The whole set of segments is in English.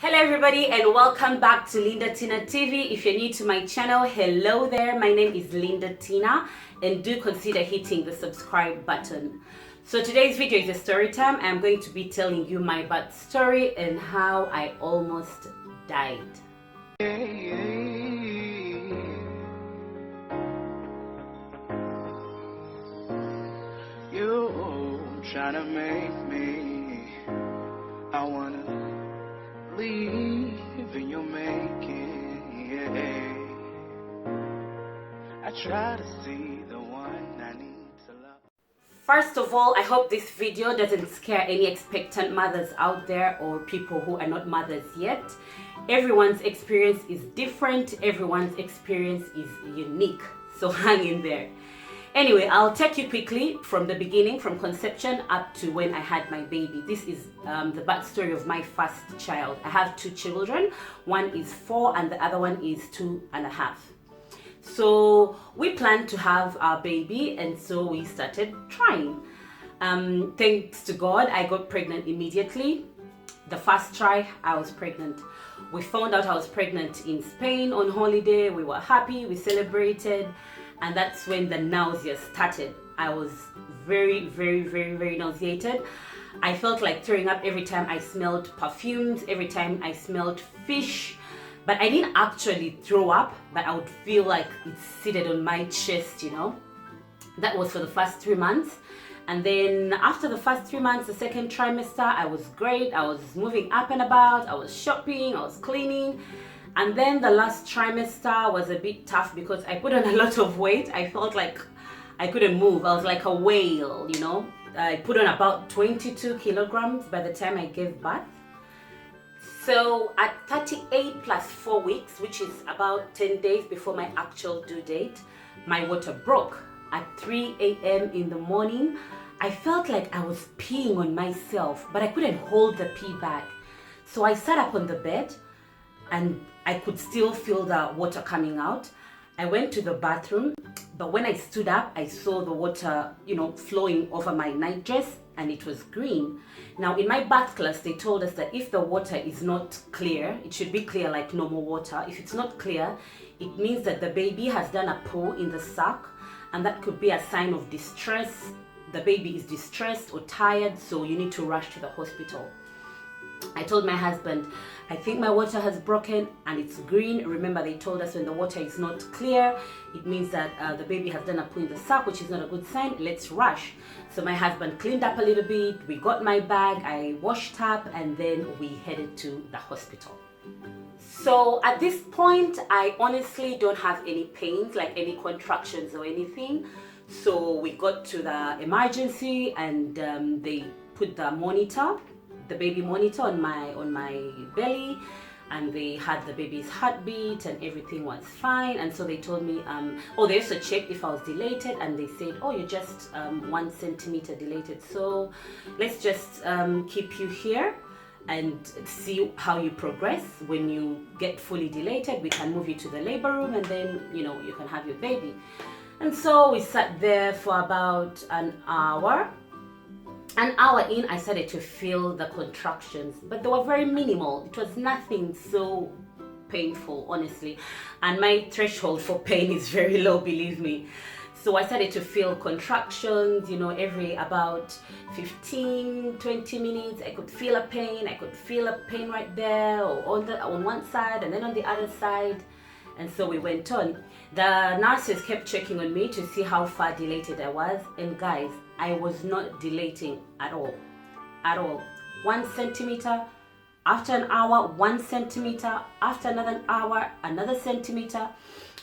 Hello everybody and welcome back to Linda Tina TV. If you're new to my channel, hello there. My name is Linda Tina and do consider hitting the subscribe button. So today's video is a story time. I'm going to be telling you my birth story and how I almost died. You trying to make me, I wanna leave and you're making, I try to see the one I need to love. First of all, I hope this video doesn't scare any expectant mothers out there or people who are not mothers yet. Everyone's experience is different. Everyone's experience is unique. So hang in there. Anyway, I'll take you quickly from the beginning, from conception up to when I had my baby. This is the birth story of my first child. I have two children. One is 4 and the other one is 2.5. So we planned to have our baby and so we started trying. Thanks to God, I got pregnant immediately. The first try, I was pregnant. We found out I was pregnant in Spain on holiday. We were happy, we celebrated. And that's when the nausea started. I was very nauseated. I felt like throwing up every time I smelled perfumes, every time I smelled fish. But I didn't actually throw up, but I would feel like it seated on my chest, you know. That was for the first 3 months. And then after the first 3 months, the second trimester, I was great. I was moving up and about. I was shopping, I was cleaning. And then the last trimester was a bit tough because I put on a lot of weight. I felt like I couldn't move. I was like a whale, you know. I put on about 22 kilograms by the time I gave birth. So at 38 plus 4 weeks, which is about 10 days before my actual due date, my water broke. At 3 a.m. in the morning, I felt like I was peeing on myself, but I couldn't hold the pee back. So I sat up on the bed and I could still feel the water coming out. I went to the bathroom, but when I stood up, I saw the water, you know, flowing over my nightdress and it was green. Now in my birth class, they told us that if the water is not clear, it should be clear like normal water. If it's not clear, it means that the baby has done a poo in the sac and that could be a sign of distress. The baby is distressed or tired, so you need to rush to the hospital. I told my husband, I think my water has broken and it's green. Remember, they told us when the water is not clear, it means that the baby has done a poo in the sac, which is not a good sign. Let's rush. So my husband cleaned up a little bit. We got my bag, I washed up, and then we headed to the hospital. So at this point, I honestly don't have any pains, like any contractions or anything. So we got to the emergency and they put the baby monitor on my belly, and they had the baby's heartbeat and everything was fine. And so they told me, they also checked if I was dilated, and they said, oh, you're just 1 centimeter dilated, so let's just keep you here and see how you progress. When you get fully dilated, we can move you to the labor room and then, you know, you can have your baby. And so we sat there for about an hour. An hour in, I started to feel the contractions, but they were very minimal. It was nothing so painful, honestly. And my threshold for pain is very low, believe me. So I started to feel contractions, you know, every about 15, 20 minutes, I could feel a pain. I could feel a pain right there, or on one side and then on the other side. And so we went on. The nurses kept checking on me to see how far dilated I was. And guys, I was not dilating at all. 1 centimeter. After an hour, 1 centimeter. After another hour, another centimeter.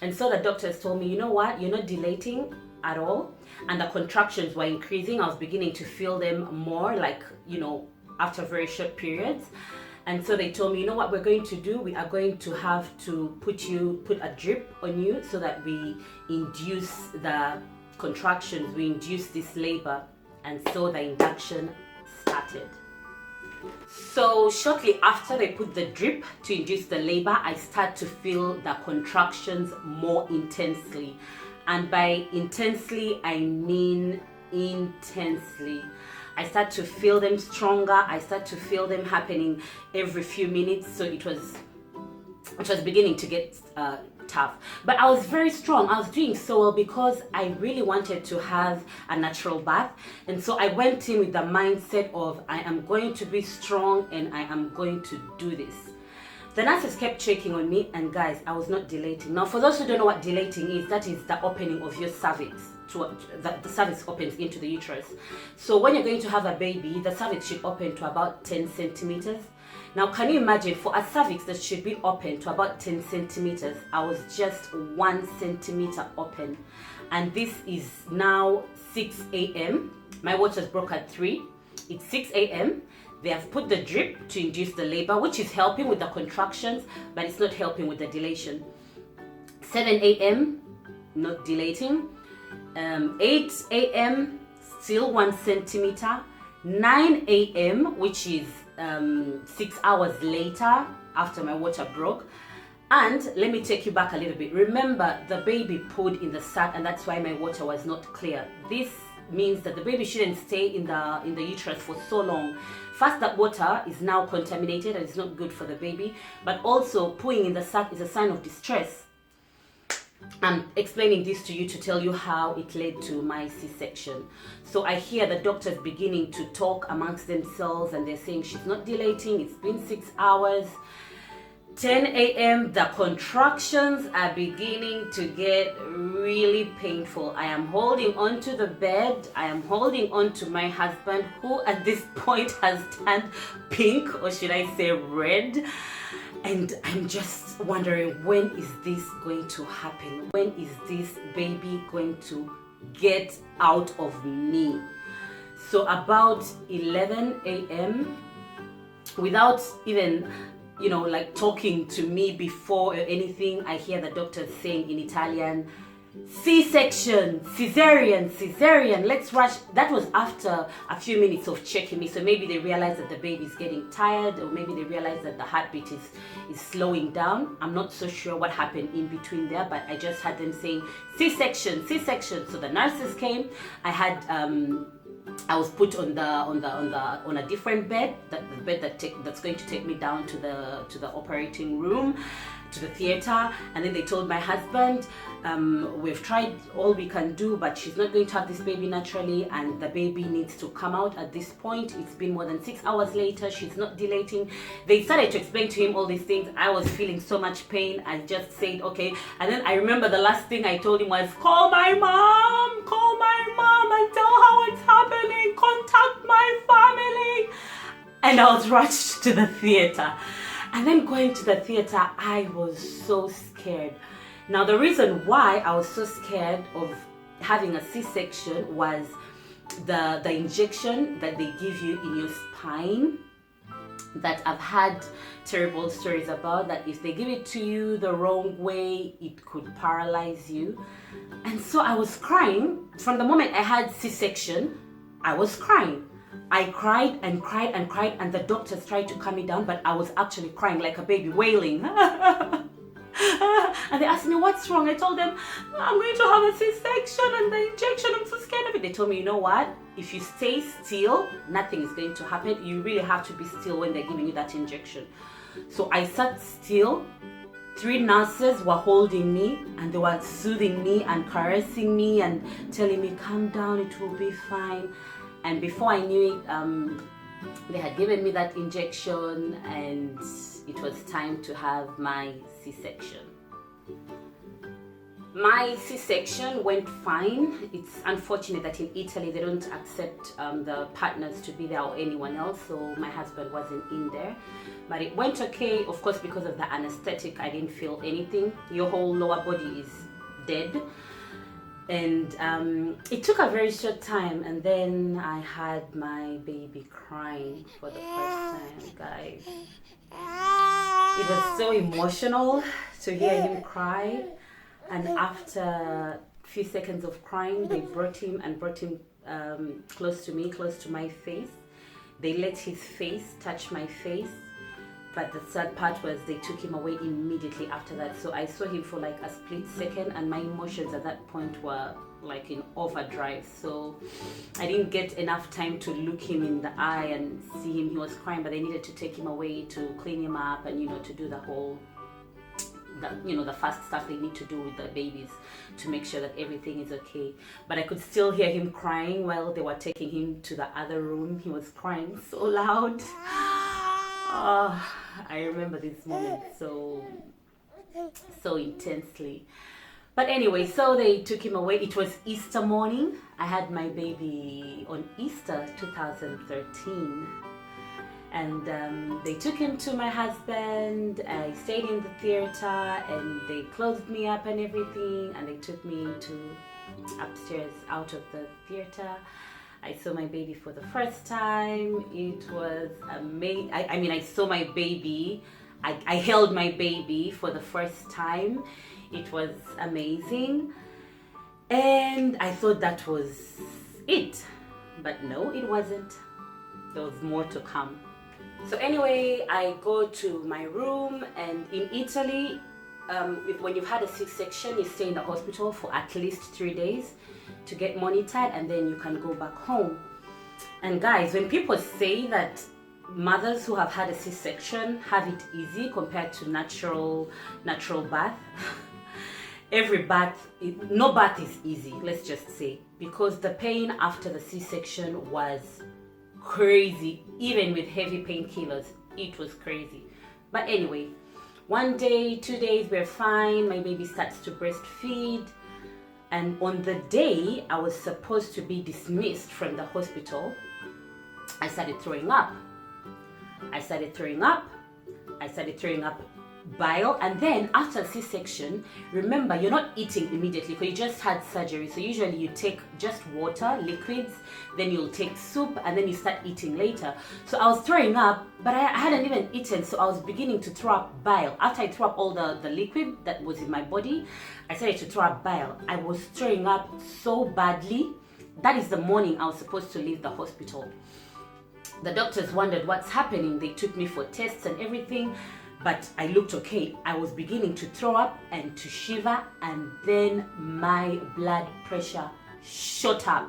And so the doctors told me, you know what? You're not dilating at all. And the contractions were increasing. I was beginning to feel them more, like, you know, after very short periods. And so they told me, you know what we're going to do? We are going to have to put a drip on you so that we induce the contractions, we induce this labor. And so the induction started. So shortly after they put the drip to induce the labor, I start to feel the contractions more intensely. And by intensely, I mean intensely. I start to feel them stronger. I start to feel them happening every few minutes. So it was beginning to get tough. But I was very strong. I was doing so well because I really wanted to have a natural birth. And so I went in with the mindset of I am going to be strong and I am going to do this. The nurses kept checking on me, and guys, I was not dilating. Now, for those who don't know what dilating is, that is the opening of your cervix. The cervix opens into the uterus. So when you're going to have a baby, the cervix should open to about 10 centimeters. Now, can you imagine, for a cervix that should be open to about 10 centimeters, I was just 1 centimeter open. And this is now 6 a.m. My waters broke at 3. It's 6 a.m. They have put the drip to induce the labor, which is helping with the contractions, but it's not helping with the dilation. 7 a.m., not dilating. 8 a.m., still 1 centimeter. 9 a.m., which is 6 hours later after my water broke. And let me take you back a little bit. Remember, the baby pooed in the sac, and that's why my water was not clear. This means that the baby shouldn't stay in the uterus for so long. First, that water is now contaminated and it's not good for the baby, but also pooing in the sac is a sign of distress. I'm explaining this to you to tell you how it led to my C-section. So I hear the doctors beginning to talk amongst themselves, and they're saying she's not dilating, it's been 6 hours. 10 a.m., the contractions are beginning to get really painful. I am holding onto the bed. I am holding on to my husband, who at this point has turned pink, or should I say red. And I'm just wondering, when is this going to happen? When is this baby going to get out of me? So about 11 a.m., without even like talking to me before or anything, I hear the doctor saying in Italian, C-section, cesarean, let's rush. That was after a few minutes of checking me. So maybe they realized that the baby's getting tired, or maybe they realized that the heartbeat is slowing down. I'm not so sure what happened in between there, but I just had them saying C-section. So the nurses came. I was put on a different bed, the bed that's going to take me down to the operating room, to the theater. And then they told my husband, we've tried all we can do, but she's not going to have this baby naturally, and the baby needs to come out at this point. It's been more than 6 hours later. She's not dilating. They started to explain to him all these things. I was feeling so much pain. I just said, okay. And then I remember the last thing I told him was, call my mom and tell her what's happening. Contact my family. And I was rushed to the theater. And then going to the theater, I was so scared. Now, the reason why I was so scared of having a C-section was the injection that they give you in your spine, that I've had terrible stories about, that if they give it to you the wrong way, it could paralyze you. And so I was crying. From the moment I had C-section, I was crying. I cried and cried and cried, and the doctors tried to calm me down, but I was actually crying like a baby, wailing. And they asked me, what's wrong? I told them, I'm going to have a C-section and the injection, I'm so scared of it. They told me, you know what? If you stay still, nothing is going to happen. You really have to be still when they're giving you that injection. So I sat still. 3 nurses were holding me, and they were soothing me and caressing me and telling me, calm down, it will be fine. And before I knew it, they had given me that injection, and it was time to have my C-section. My C-section went fine. It's unfortunate that in Italy they don't accept the partners to be there or anyone else, so my husband wasn't in there. But it went okay. Of course, because of the anesthetic, I didn't feel anything. Your whole lower body is dead. And it took a very short time, and then I had my baby crying for the first time, guys. It was so emotional to hear him cry. And after a few seconds of crying, they brought him close to me, close to my face. They let his face touch my face. But the sad part was they took him away immediately after that. So I saw him for like a split second, and my emotions at that point were like in overdrive. So I didn't get enough time to look him in the eye and see him. He was crying, but they needed to take him away to clean him up and, you know, to do the whole, the fast stuff they need to do with the babies to make sure that everything is okay. But I could still hear him crying while they were taking him to the other room. He was crying so loud. Oh, I remember this moment so intensely. But anyway, so they took him away. It was Easter morning. I had my baby on Easter 2013. And they took him to my husband. I stayed in the theater and they clothed me up and everything. And they took me to upstairs out of the theater. I saw my baby for the first time. It was amazing. I saw my baby. I held my baby for the first time. It was amazing. And I thought that was it. But no, it wasn't. There was more to come. So anyway, I go to my room, and in Italy, when you've had a C-section, you stay in the hospital for at least 3 days to get monitored, and then you can go back home. And guys, when people say that mothers who have had a C-section have it easy compared to natural birth, no birth is easy, let's just say, because the pain after the C-section was crazy. Even with heavy painkillers, it was crazy. But anyway, 1 day, 2 days, we're fine. My baby starts to breastfeed. And on the day I was supposed to be dismissed from the hospital, I started throwing up. I started throwing up bile. And then after C-section, remember, you're not eating immediately because you just had surgery. So usually you take just water, liquids, then you'll take soup, and then you start eating later. So I was throwing up, but I hadn't even eaten, so I was beginning to throw up bile. After I threw up all the liquid that was in my body, I started to throw up bile. I was throwing up so badly. That is the morning I was supposed to leave the hospital. The doctors wondered what's happening. They took me for tests and everything, but I looked okay. I was beginning to throw up and to shiver, and then my blood pressure shot up.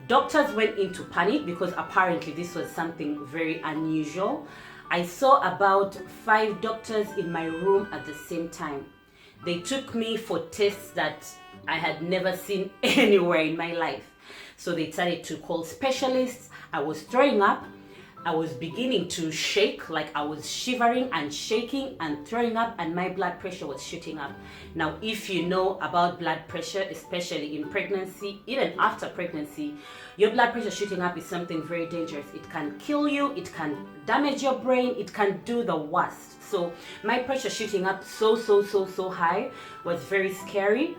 Doctors went into panic because apparently this was something very unusual. I saw about 5 doctors in my room at the same time. They took me for tests that I had never seen anywhere in my life. So they started to call specialists. I was throwing up. I was beginning to shake, like I was shivering and shaking and throwing up, and my blood pressure was shooting up. Now, if you know about blood pressure, especially in pregnancy, even after pregnancy, your blood pressure shooting up is something very dangerous. It can kill you, it can damage your brain, it can do the worst. So my pressure shooting up so high was very scary.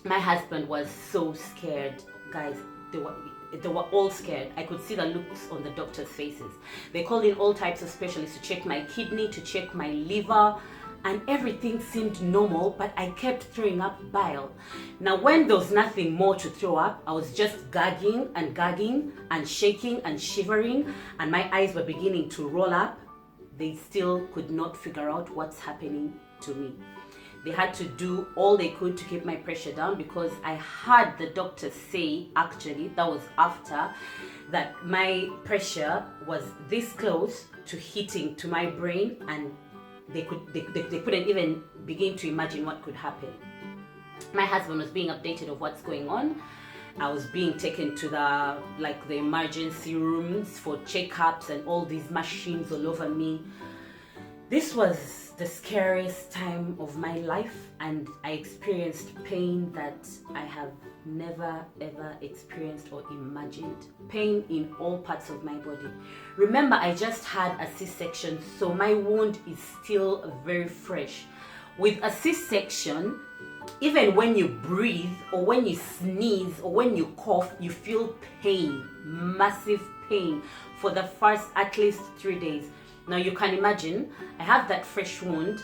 My husband was so scared, guys. They were all scared. I could see the looks on the doctors' faces. They called in all types of specialists to check my kidney, to check my liver, and everything seemed normal, but I kept throwing up bile. Now, when there was nothing more to throw up, I was just gagging and shaking and shivering, and my eyes were beginning to roll up. They still could not figure out what's happening to me. They had to do all they could to keep my pressure down, because I heard the doctor say, actually, that was after, that my pressure was this close to hitting to my brain, and they couldn't even begin to imagine what could happen. My husband was being updated of what's going on. I was being taken to the emergency rooms for checkups and all these machines all over me. This was the scariest time of my life, and I experienced pain that I have never ever experienced or imagined. Pain in all parts of my body. Remember, I just had a C-section, so my wound is still very fresh. With a C-section, even when you breathe or when you sneeze or when you cough, you feel pain, massive pain for the first at least 3 days. Now you can imagine, I have that fresh wound.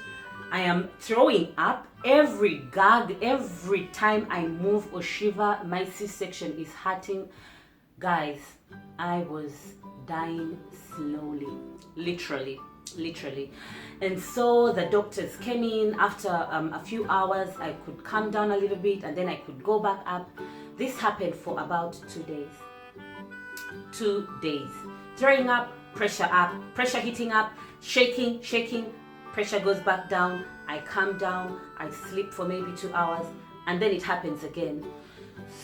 I am throwing up. Every gag, every time I move or shiver, my C-section is hurting. Guys, I was dying slowly, literally. literally. And so the doctors came in. After a few hours, I could calm down a little bit, and then I could go back up. This happened for about 2 days. 2 days. Throwing up, pressure hitting up, shaking, pressure goes back down. I calm down, I sleep for maybe 2 hours, and then it happens again.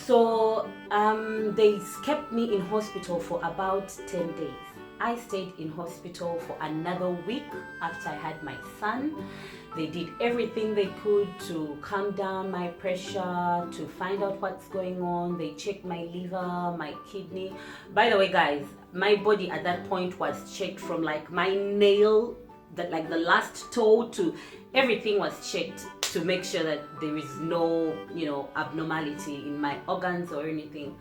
So they kept me in hospital for about 10 days. I stayed in hospital for another week after I had my son. They did everything they could to calm down my pressure, to find out what's going on. They checked my liver, my kidney. By the way, guys, my body at that point was checked from like my nail, that like the last toe, to everything was checked to make sure that there is no, abnormality in my organs or anything.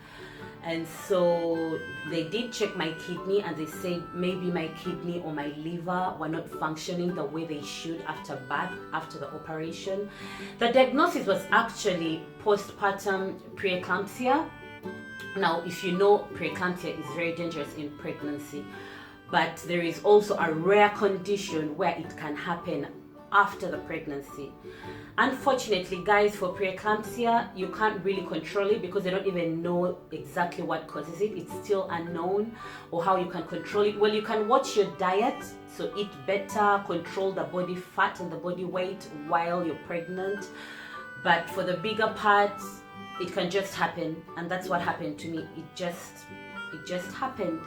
And so they did check my kidney, and they said maybe my kidney or my liver were not functioning the way they should after birth, after the operation. The diagnosis was actually postpartum preeclampsia. Now, if you know, preeclampsia is very dangerous in pregnancy, but there is also a rare condition where it can happen after the pregnancy. Unfortunately, guys, for preeclampsia, you can't really control it because they don't even know exactly what causes it. It's still unknown, or how you can control it. Well, you can watch your diet, so eat better, control the body fat and the body weight while you're pregnant. But for the bigger parts, it can just happen, and that's what happened to me. It just happened.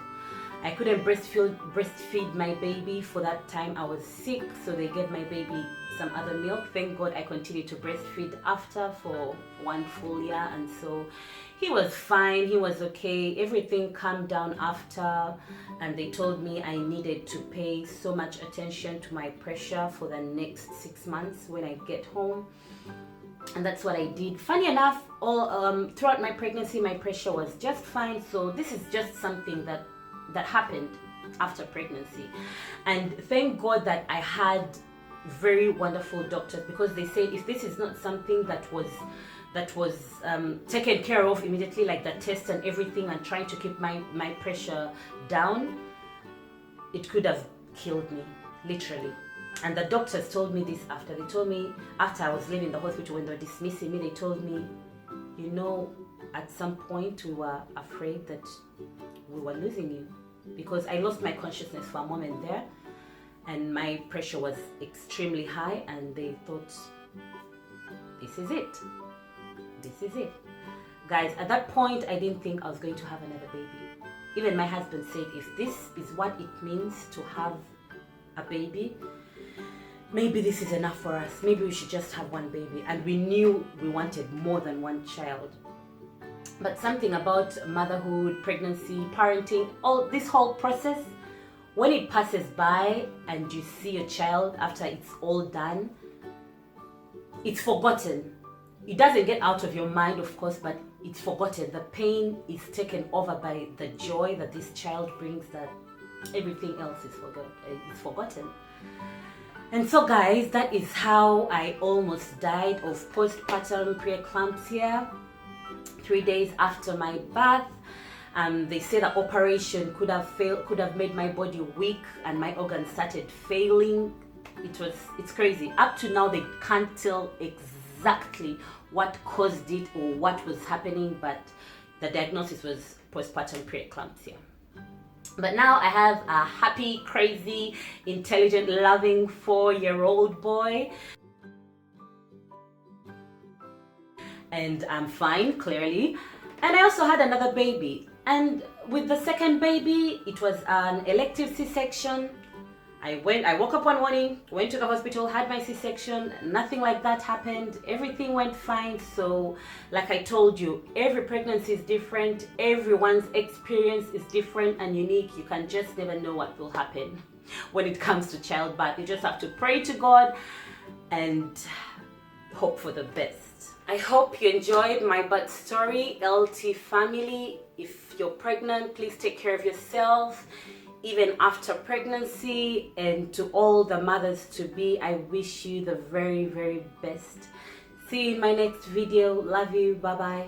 I couldn't breastfeed my baby for that time. I was sick, so they gave my baby some other milk. Thank God I continued to breastfeed after for 1 full year, and so he was fine, he was okay. Everything calmed down after, and they told me I needed to pay so much attention to my pressure for the next 6 months when I get home. And that's what I did. Funny enough, all throughout my pregnancy, my pressure was just fine. So this is just something that happened after pregnancy. And thank God that I had very wonderful doctors, because they said if this is not something that was taken care of immediately, like the test and everything, and trying to keep my pressure down, it could have killed me, literally. And the doctors told me this after. They told me after I was leaving the hospital, when they were dismissing me, they told me, at some point we were afraid that we were losing you, because I lost my consciousness for a moment there, and my pressure was extremely high, and they thought, this is it. Guys, at that point, I didn't think I was going to have another baby. Even my husband said, if this is what it means to have a baby, maybe this is enough for us. Maybe we should just have one baby. And we knew we wanted more than one child. But something about motherhood, pregnancy, parenting, all this whole process, when it passes by and you see your child after it's all done, it's forgotten. It doesn't get out of your mind, of course, but it's forgotten. The pain is taken over by the joy that this child brings, that everything else is forgotten. And so, guys, that is how I almost died of postpartum preeclampsia 3 days after my birth. They say the operation could have made my body weak, and my organs started failing. It's crazy. Up to now, they can't tell exactly what caused it or what was happening, but the diagnosis was postpartum preeclampsia. But now I have a happy, crazy, intelligent, loving 4-year-old boy. And I'm fine, clearly. And I also had another baby. And with the second baby, it was an elective C-section. I woke up one morning, went to the hospital, had my C-section. Nothing like that happened. Everything went fine. So, like I told you, every pregnancy is different. Everyone's experience is different and unique. You can just never know what will happen when it comes to childbirth. You just have to pray to God and hope for the best. I hope you enjoyed my birth story, LT family. If you're pregnant, please take care of yourself, even after pregnancy. And to all the mothers to be, I wish you the very, very best. See you in my next video. Love you. Bye bye.